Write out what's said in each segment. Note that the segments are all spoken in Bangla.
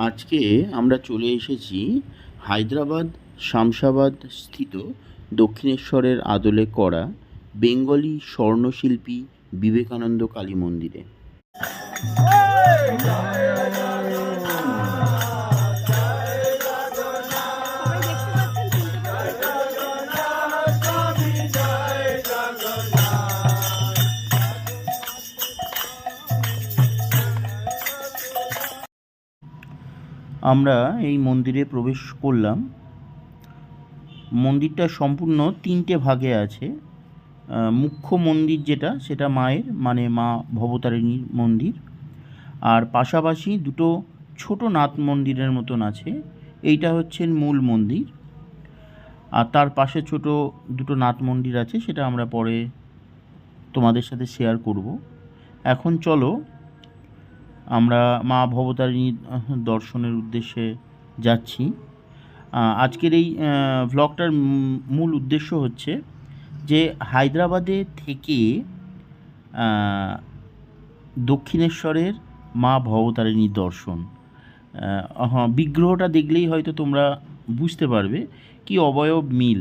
আজকে আমরা চলে এসেছি হায়দ্রাবাদ শামশাবাদ স্থিত দক্ষিণেশ্বরের আদলে করা বেঙ্গলি স্বর্ণশিল্পী বিবেকানন্দ কালী মন্দিরে। আমরা এই মন্দিরে প্রবেশ করলাম। মন্দিরটা সম্পূর্ণ তিনটে ভাগে আছে। মুখ্য মন্দির যেটা, সেটা মায়ের মানে মা ভবতারিণীর মন্দির, আর পাশাপাশি দুটো ছোট নাথ মন্দিরের মতন আছে। এইটা হচ্ছে মূল মন্দির, আর তার পাশে ছোট দুটো নাথ মন্দির আছে, সেটা আমরা পরে তোমাদের সাথে শেয়ার করব। এখন চলো আমরা মা ভবতারিণীর দর্শনের উদ্দেশ্যে যাচ্ছি। আজকের এই ভ্লগটার মূল উদ্দেশ্য হচ্ছে যে হায়দ্রাবাদে থেকে দক্ষিণেশ্বরের মা ভবতারিণীর দর্শন। বিগ্রহটা দেখলেই হয়তো তোমরা বুঝতে পারবে কি অবয়ব মিল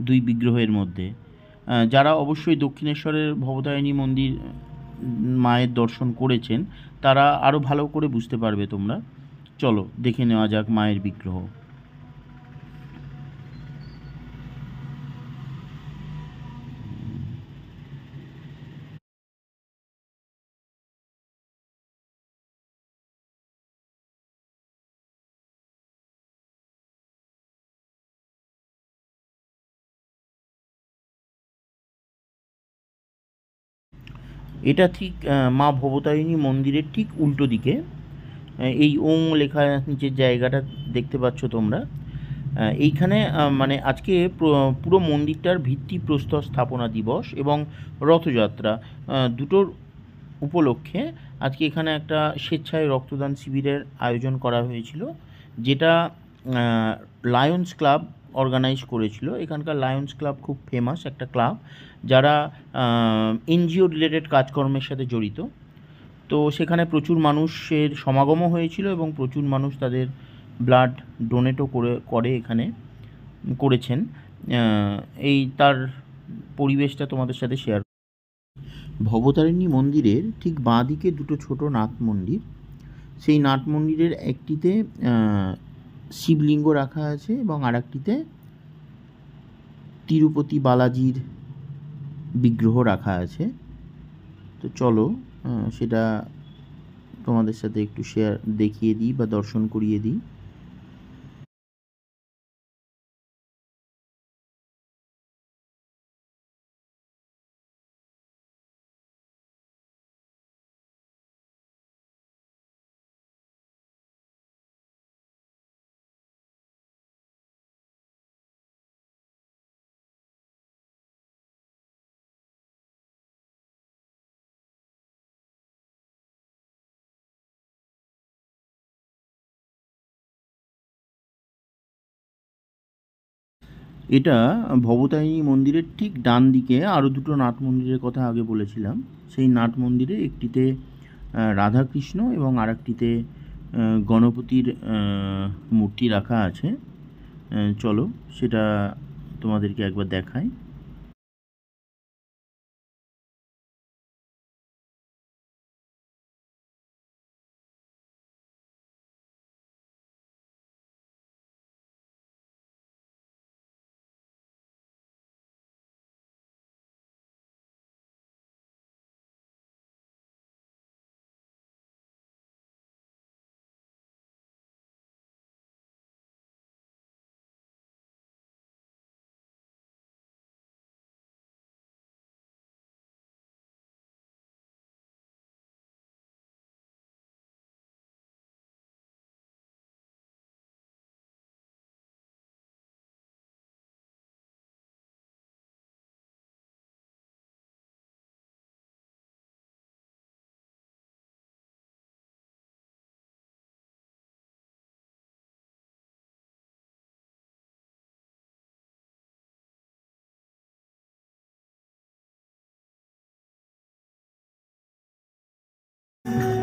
দুই বিগ্রহের মধ্যে। যারা অবশ্যই দক্ষিণেশ্বরের ভবতারিণী মন্দির মায়ের দর্শন করেছেন তারা আরও ভালো করে বুঝতে পারবে তোমরা। চলো দেখে নেওয়া যাক মায়ের বিগ্রহ। এটা ঠিক মা ভবতারিণী মন্দিরের ঠিক উল্টো দিকে। এই ওং লেখা যে জায়গাটা দেখতে পাচ্ছ তোমরা, এইখানে মানে আজকে পুরো মন্দিরটার ভিত্তিপ্রস্তর স্থাপনা দিবস এবং রথযাত্রা দুটোর উপলক্ষে আজকে এখানে একটা স্বেচ্ছায় রক্তদান শিবিরের আয়োজন করা হয়েছিল, যেটা লায়ন্স ক্লাব অর্গানাইজ করেছিল। এখানকার লায়ন্স ক্লাব খুব ফেমাস একটা ক্লাব, যারা এনজিও রিলেটেড কাজকর্মের সাথে জড়িত। তো সেখানে প্রচুর মানুষের সমাগমও হয়েছিল এবং প্রচুর মানুষ তাদের ব্লাড ডোনেটও করে এখানে করেছেন। এই তার পরিবেশটা তোমাদের সাথে শেয়ার। ভবতারিণী মন্দিরের ঠিক বাঁ দিকে দুটো ছোট নাট মন্দির। সেই নাট মন্দিরের একটিতে শিবলিঙ্গ রাখা আছে এবং আর একটিতে তিরুপতি বালাজির বিগ্রহ রাখা আছে। তো চলো সেটা তোমাদের সাথে একটু দেখিয়ে দিই বা দর্শন করিয়ে দিই। এটা ভবতারিণী মন্দিরের ঠিক ডান দিকে আরও দুটো নাট মন্দিরের কথা আগে বলেছিলাম। সেই নাট মন্দিরে একটিতে রাধাকৃষ্ণ এবং আরেকটিতে গণপতির মূর্তি রাখা আছে। চলো সেটা তোমাদেরকে একবার দেখাই।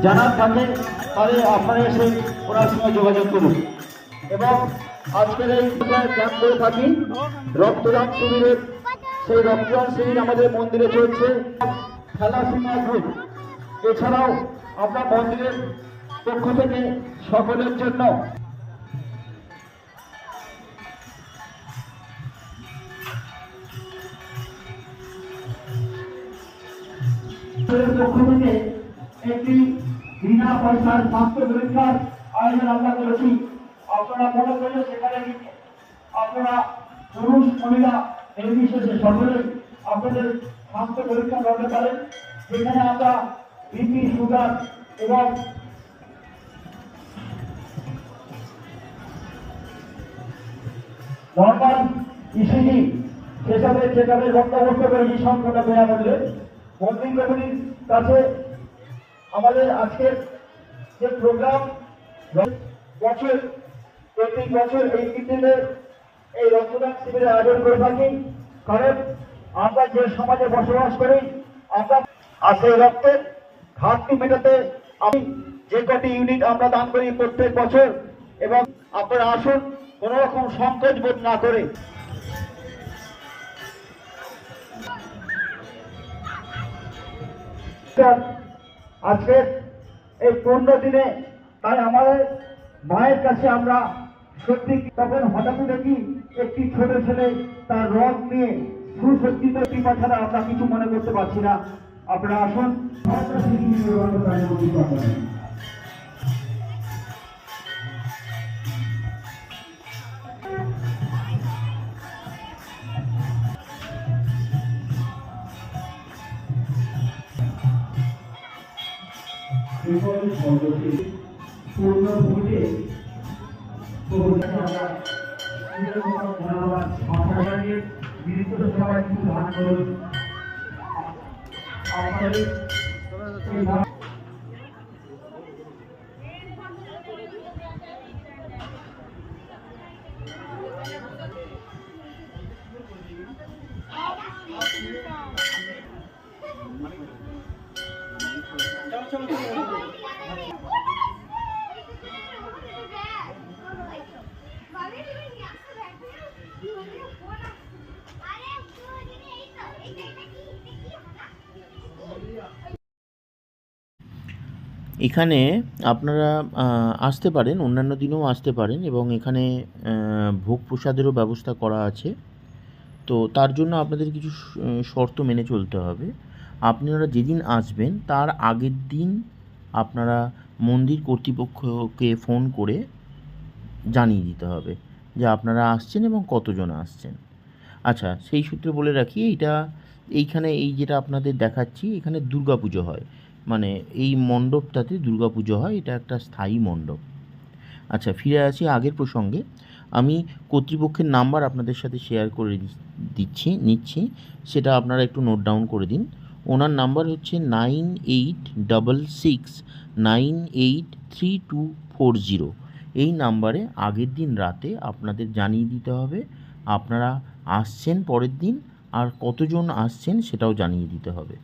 জানার থাকে তাহলে আপনারা এসে ওনার সঙ্গে যোগাযোগ করুন। এবং আজকের এই ক্যাম্প করে থাকি রক্তদান শিবিরের, সেই রক্তদান শিবির আমাদের মন্দিরে চলছে। থ্যালাসেমিয়া গ্রুপ এছাড়াও আমরা মন্দিরের পক্ষ থেকে সকলের জন্য পক্ষ থেকে একটি বিনা পয়সার স্বাস্থ্য পরীক্ষার আয়োজন আমরা করেছি। আপনারা মনে করলে সেখানে আপনারা পুরুষ মহিলা নির্বিশেষে সকলেই আপনাদের স্বাস্থ্য পরীক্ষা করতে পারেন। যেখানে আমরা বিপি, সুগার এবং নর্মাল ইসিজি সেসবের চেকআপের বন্দোবস্ত করেছি সম্পূর্ণ বিনামূল্যে। মন্দির কমিটির কাছে আমাদের আজকের যে প্রোগ্রাম বছর প্রতি বছর এই দিনে এই রক্তদান শিবিরের আয়োজন করে থাকি, কারণ আমরা যে সমাজে বসবাস করি আমরা আর সেই রক্তের ঘাটতি মেটাতে আমি যে কটি ইউনিট আমরা দান করি প্রত্যেক বছর, এবং আপনারা আসুন কোন রকম সংকোচ বোধ না করে। আজকের এই 15 দিনে তাই আমাদের মায়ের কাছে আমরা সত্যি তখন হঠাৎ দেখি একটি ছোট ছেলে তার রথ নিয়ে সুসজ্জিত টিপা ছাড়া আমরা কিছু মনে করতে পারছি না। আপনারা আসুন। পূর্ণ ভোটে সবাই কিছু ধান করুন। এখানে আপনারা আসতে পারেন, অন্যান্য দিনেও আসতে পারেন, এবং এখানে ভোগ প্রসাদেরও ব্যবস্থা করা আছে। তো তার জন্য আপনাদের কিছু শর্ত মেনে চলতে হবে। আপনারা যেদিন আসবেন তার আগের দিন আপনারা মন্দির কর্তৃপক্ষকে ফোন করে জানিয়ে দিতে হবে যে আপনারা আসছেন এবং কতজন আসছেন। আচ্ছা, সেই সূত্রে বলে রাখি, এইখানে এই যেটা আপনাদের দেখাচ্ছি, এখানে দুর্গাপুজো হয়, মানে এই মণ্ডপটাতে দুর্গাপুজো হয়, এটা একটা স্থায়ী মণ্ডপ। আচ্ছা, ফিরে আসি আগের প্রসঙ্গে। আমি কর্তৃপক্ষের নাম্বার আপনাদের সাথে শেয়ার করে নিচ্ছি, সেটা আপনারা একটু নোট ডাউন করে দিন। ওনার নাম্বার হচ্ছে 9866983240। এই নাম্বারে আগের দিন রাতে আপনাদের জানিয়ে দিতে হবে আপনারা আসছেন পরের দিন, আর কতজন আসছেন সেটাও জানিয়ে দিতে হবে।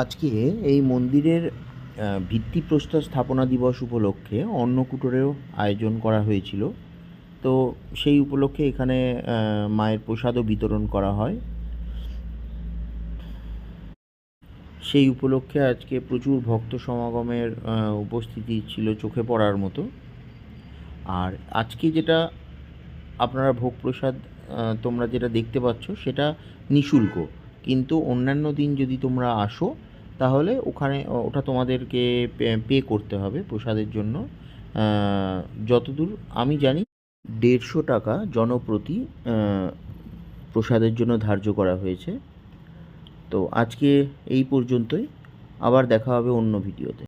আজকে এই মন্দিরের ভিত্তিপ্রস্তর স্থাপনা দিবস উপলক্ষে অন্নকূটেরও আয়োজন করা হয়েছিল। তো সেই উপলক্ষে এখানে মায়ের প্রসাদও বিতরণ করা হয়। সেই উপলক্ষে আজকে প্রচুর ভক্ত সমাগমের উপস্থিতি ছিল চোখে পড়ার মতো। আর আজকে যেটা আপনারা ভোগ প্রসাদ তোমরা যেটা দেখতে পাচ্ছ সেটা নিঃশুল্ক, কিন্তু অন্যান্য দিন যদি তোমরা আসো তাহলে ওটা তোমাদেরকে পে করতে হবে প্রসাদের জন্য। যতদূর আমি জানি 150 টাকা জনপ্রতি প্রসাদের জন্য ধার্য করা হয়েছে। তো আজকে এই পর্যন্তই, আবার দেখা হবে অন্য ভিডিওতে।